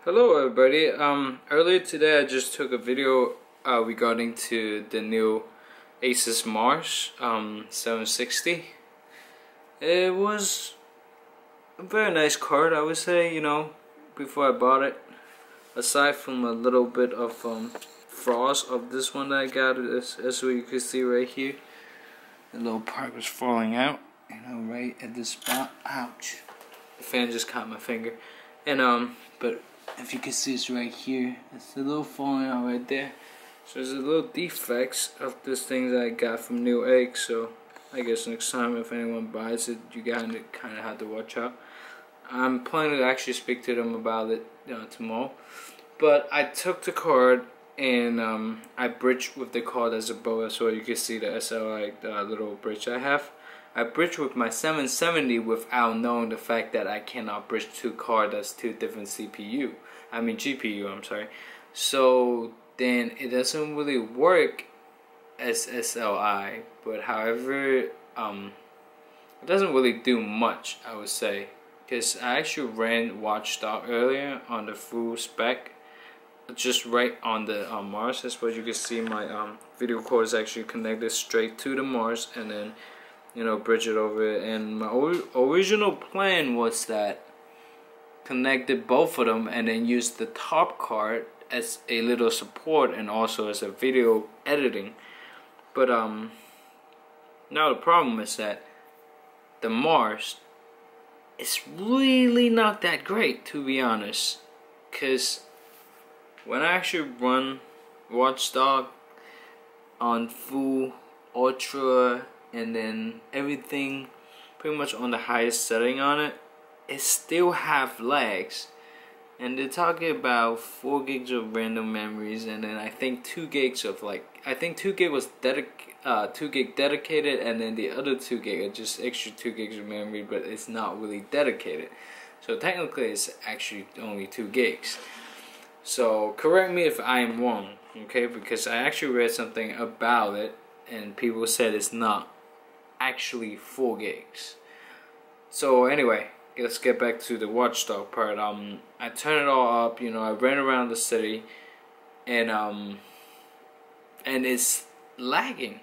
Hello everybody. Earlier today I just took a video regarding to the new Asus Mars 760. It was a very nice card, I would say, before I bought it. Aside from a little bit of frost of this one that I got, as what you can see right here. The little part was falling out, right at this spot. Ouch. The fan just caught my finger. And but if you can see, it's right here. It's a little falling out right there. So there's a little defects of this thing that I got from Newegg. So I guess next time if anyone buys it, you gotta kind of have to watch out. I'm planning to actually speak to them about it tomorrow. But I took the card and I bridged with the card as a bow, so you can see the SLI little bridge I have. I bridged with my 770 without knowing the fact that I cannot bridge two cards as two different GPU. I'm sorry. So then it doesn't really work as SLI, but however, it doesn't really do much, I would say, because I actually ran Watchdog earlier on the full spec, just right on the Mars. That's what you can see. My video cord is actually connected straight to the Mars, and then bridge it over it. And my original plan was that connected both of them and then use the top card as a little support and also as a video editing. But now the problem is that the Mars is really not that great, to be honest, because when I actually run Watchdog on full ultra and then everything pretty much on the highest setting on it, it still have lags. And they're talking about 4 gigs of random memories, and then I think 2 gigs of 2 gig was 2 gig dedicated, and then the other 2 gig are just extra 2 gigs of memory, but it's not really dedicated. So technically it's actually only 2 gigs. So correct me if I am wrong, okay? Because I actually read something about it and people said it's not actually 4 gigs. So anyway, let's get back to the Watchdog part. I turned it all up, I ran around the city, and it's lagging.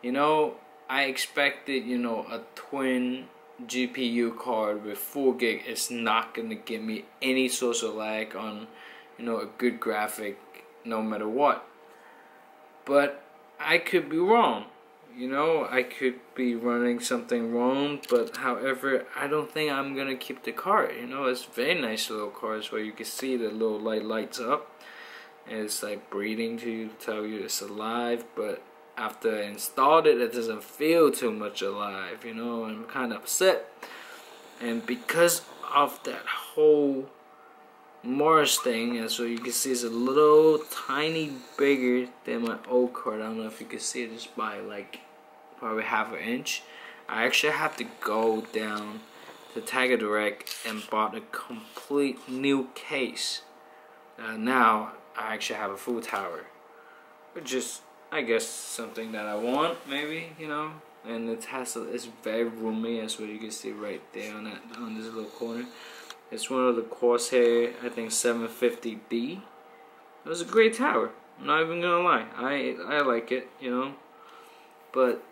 I expected, a twin GPU card with 4 gig is not gonna give me any sort of lag on, a good graphic no matter what. But I could be wrong. I could be running something wrong, but however, I don't think I'm gonna keep the card. It's a very nice little card where you can see the little light lights up, and it's like breathing to you, to tell you it's alive. But after I installed it, it doesn't feel too much alive. I'm kind of upset, and because of that whole Mars thing, and so you can see it's a little tiny bigger than my old card. I don't know if you can see it, just by like probably ½ inch. I actually have to go down to Tiger Direct and bought a complete new case. Now I actually have a full tower, which is, I guess, something that I want, maybe, And the Tesla is very roomy, as what you can see right there on this little corner. It's one of the Corsair, I think 750D. It was a great tower. I'm not even gonna lie. I like it, But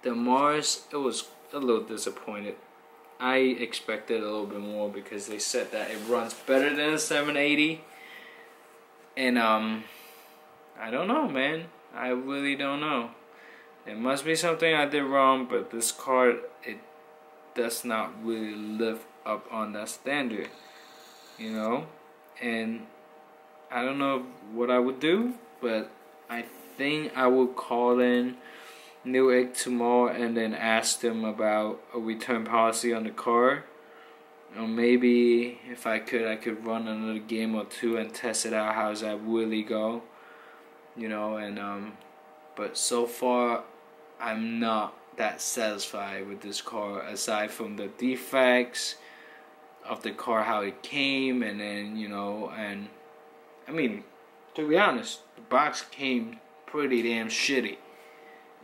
the Mars, it was a little disappointed. I expected a little bit more because they said that it runs better than a 780. And I don't know, man. I really don't know. It must be something I did wrong, but this card, it does not really live up on that standard, and I don't know what I would do, but I think I will call in Newegg tomorrow and then ask them about a return policy on the car, or maybe if I could run another game or two and test it out, how does that really go, and but so far I'm not that satisfied with this car, aside from the defects of the car, how it came, and then and I mean, to be honest, the box came pretty damn shitty.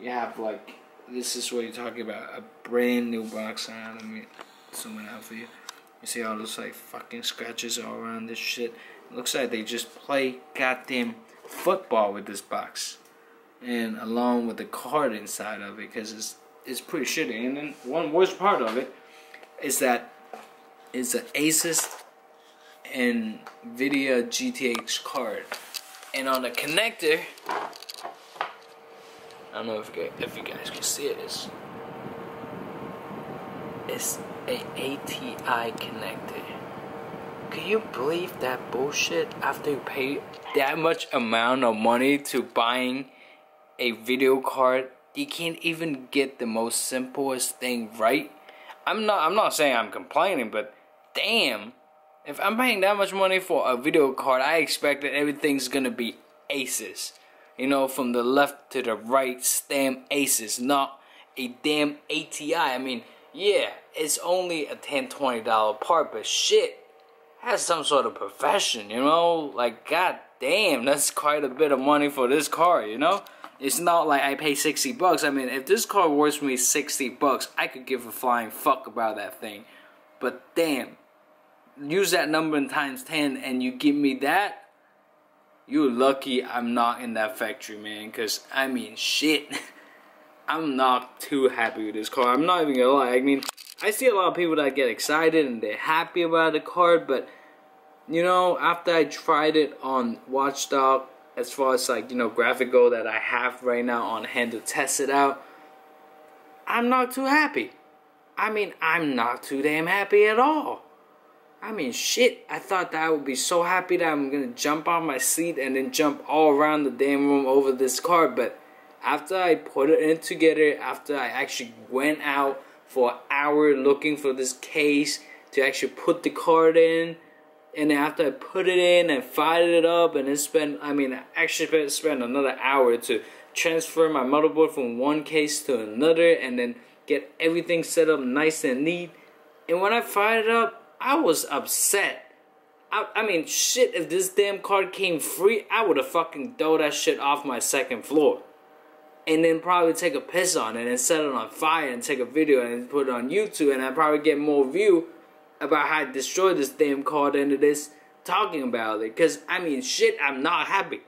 You have this is what you're talking about, a brand new box. Let me zoom it out for you. You see all those like fucking scratches all around this shit. It looks like they just play goddamn football with this box, and along with the card inside of it, because it's pretty shitty. And then one worst part of it is that it's an Asus and NVIDIA GTX card, and on the connector, I don't know if you guys can see it, it's a ATI connector. Can you believe that bullshit? After you pay that much amount of money to buying a video card, you can't even get the most simplest thing right. I'm not saying I'm complaining, but damn, if I'm paying that much money for a video card, I expect that everything's gonna be Asus. You know, from the left to the right, stamp Asus, not a damn ATI. I mean, yeah, it's only a $10-20 part, but shit, has some sort of profession, you know? Like, god damn, that's quite a bit of money for this card, you know? It's not like I pay 60 bucks. I mean, if this card worth me 60 bucks, I could give a flying fuck about that thing. But damn, use that number in times 10 and you give me that, you're lucky I'm not in that factory, man. Because, I mean, shit, I'm not too happy with this card. I'm not even gonna lie. I mean, I see a lot of people that get excited and they're happy about the card, but, you know, after I tried it on Watchdog, as far as like, you know, graphical that I have right now on hand to test it out, I'm not too happy. I mean, I'm not too damn happy at all. I mean, shit, I thought that I would be so happy that I'm gonna jump on my seat and then jump all around the damn room over this card, but after I put it in together, after I actually went out for an hour looking for this case to actually put the card in, and then after I put it in and fired it up, and then I actually spent another hour to transfer my motherboard from one case to another and then get everything set up nice and neat. And when I fired it up, I was upset. I mean, shit, if this damn card came free, I would have fucking thrown that shit off my second floor. And then probably take a piss on it and set it on fire and take a video and put it on YouTube, and I'd probably get more view about how I destroyed this damn card than it is talking about it. Because, I mean, shit, I'm not happy.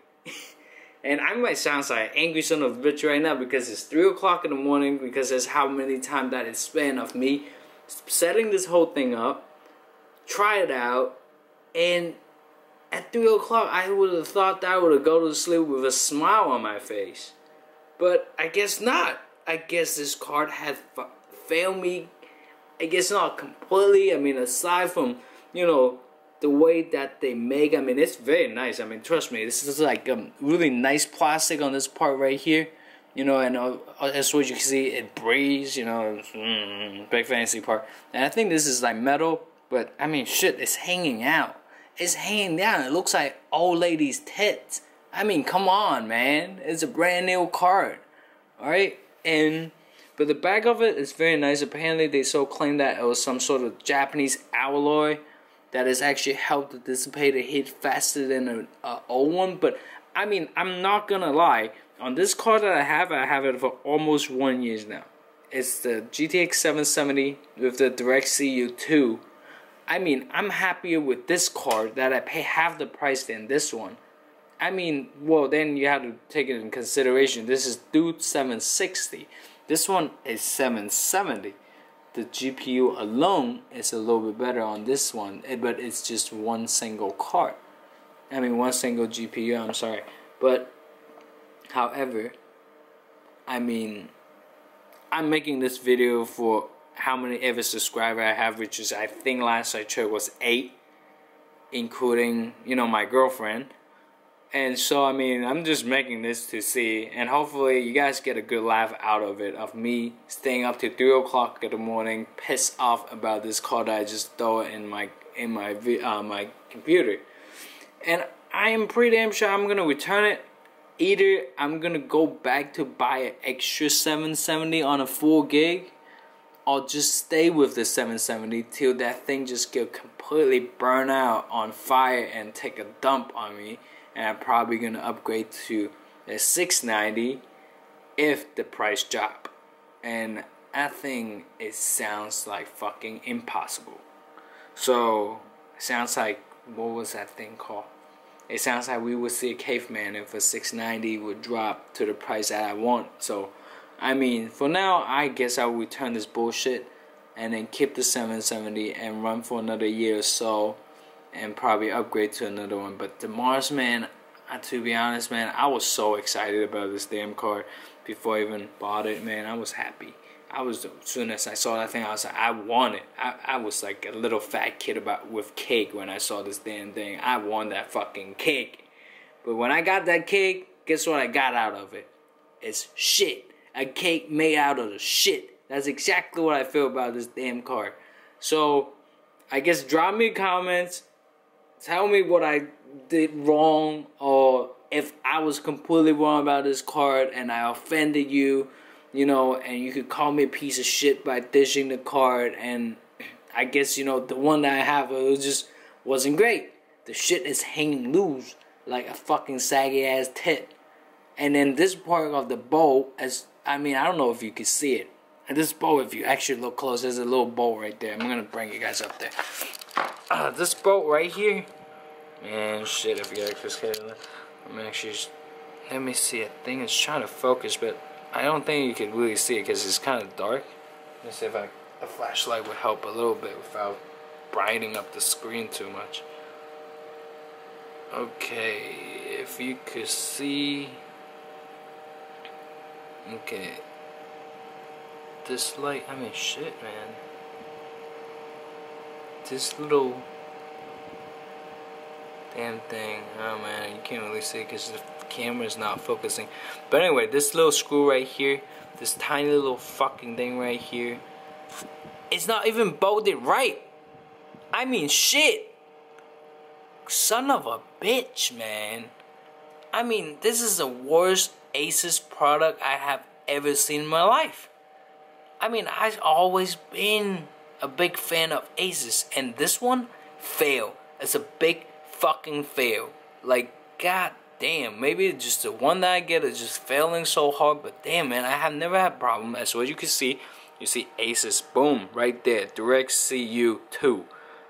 And I might sound like an angry son of a bitch right now because it's 3 o'clock in the morning, because that's how many times that it's spent of me setting this whole thing up, try it out, and at 3 o'clock I would have thought that I would have gone to sleep with a smile on my face. But I guess not. I guess this card had failed me. I guess not completely. I mean, aside from, you know, the way that they make, I mean, it's very nice. I mean, trust me, this is like really nice plastic on this part right here. You know, and as what you can see, it breathes, you know, big fancy part. And I think this is like metal, but I mean, shit, it's hanging out. It's hanging down. It looks like old lady's tits. I mean, come on, man. It's a brand new card. Alright? But the back of it is very nice. Apparently, they so claim that it was some sort of Japanese alloy that has actually helped to dissipate the heat faster than an old one. But, I mean, I'm not gonna lie. On this card that I have it for almost 1 year now. It's the GTX 770 with the DirectCU 2. I mean, I'm happier with this card that I pay half the price than this one. I mean, well, then you have to take it in consideration. This is Dude 760. This one is 770. The GPU alone is a little bit better on this one, but it's just one single card. I mean, one single GPU, I'm sorry. But, however, I mean, I'm making this video for how many ever subscribers I have, which is, I think last I checked was 8, including, you know, my girlfriend. And so, I mean, I'm just making this to see, and hopefully you guys get a good laugh out of it, of me staying up to 3 o'clock in the morning, pissed off about this card that I just throw in my computer. And I am pretty damn sure I'm gonna return it. Either I'm gonna go back to buy an extra 770 on a full gig, or just stay with the 770 till that thing just get completely burned out on fire and take a dump on me. And I'm probably gonna upgrade to a 690 if the price drop. And I think it sounds like fucking impossible. So it sounds like, what was that thing called? It sounds like we would see a caveman if a 690 would drop to the price that I want. So I mean, for now, I guess I will return this bullshit and then keep the 770 and run for another year or so and probably upgrade to another one. But the Mars, man, to be honest, man, I was so excited about this damn card before I even bought it, man. I was happy. As soon as I saw that thing, I was like, I want it. I was like a little fat kid with cake when I saw this damn thing. I want that fucking cake. But when I got that cake, guess what I got out of it? It's shit. A cake made out of the shit. That's exactly what I feel about this damn card. So, I guess drop me comments. Tell me what I did wrong, or if I was completely wrong about this card and I offended you, you know, and you could call me a piece of shit by dishing the card. And I guess, you know, the one that I have, it just wasn't great. The shit is hanging loose like a fucking saggy ass tit. And then this part of the bow, I don't know if you can see it. And this bow, if you actually look close, there's a little bow right there. I'm gonna bring you guys up there. This bow right here, man, shit, if you guys can. Let me see. I think it's trying to focus, but I don't think you can really see it because it's kind of dark. Let me see if a flashlight would help a little bit without brightening up the screen too much. Okay, if you could see. Okay. This light, shit, man. This little damn thing, oh man, you can't really see because the camera's not focusing. But anyway, this little screw right here, this tiny little fucking thing right here, it's not even bolted right. Shit. Son of a bitch, man. This is the worst Asus product I have ever seen in my life. I've always been a big fan of Asus, and this one, fail. It's a big fucking fail. Like, god damn, maybe it's just the one that I get is just failing so hard, but damn, man, I have never had a problem. As what you can see, you see Asus, boom, right there, Direct CU2,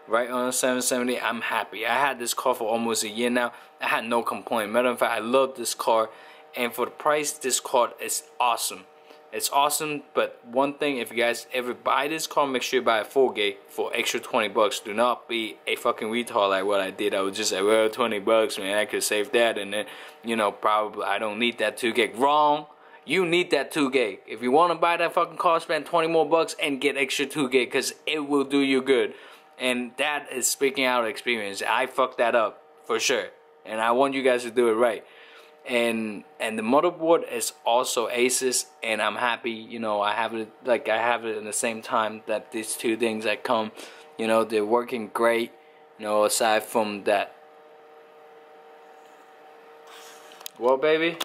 right on the 770. I'm happy. I had this car for almost a year now. I had no complaint. Matter of fact, I love this car, and for the price, this card is awesome. It's awesome, but one thing, if you guys ever buy this car, make sure you buy a full gate for extra 20 bucks. Do not be a fucking retard like what I did. I was just like, well, 20 bucks, man, I could save that, and then, you know, probably I don't need that 2 gig. Wrong. You need that 2 gig. If you want to buy that fucking car, spend 20 more bucks and get extra 2 gig, because it will do you good. And that is speaking out of experience. I fucked that up, for sure. And I want you guys to do it right. And the motherboard is also Asus, and I'm happy, you know, I have it in the same time that these two things that come, you know, they're working great, you know, aside from that. Well, baby,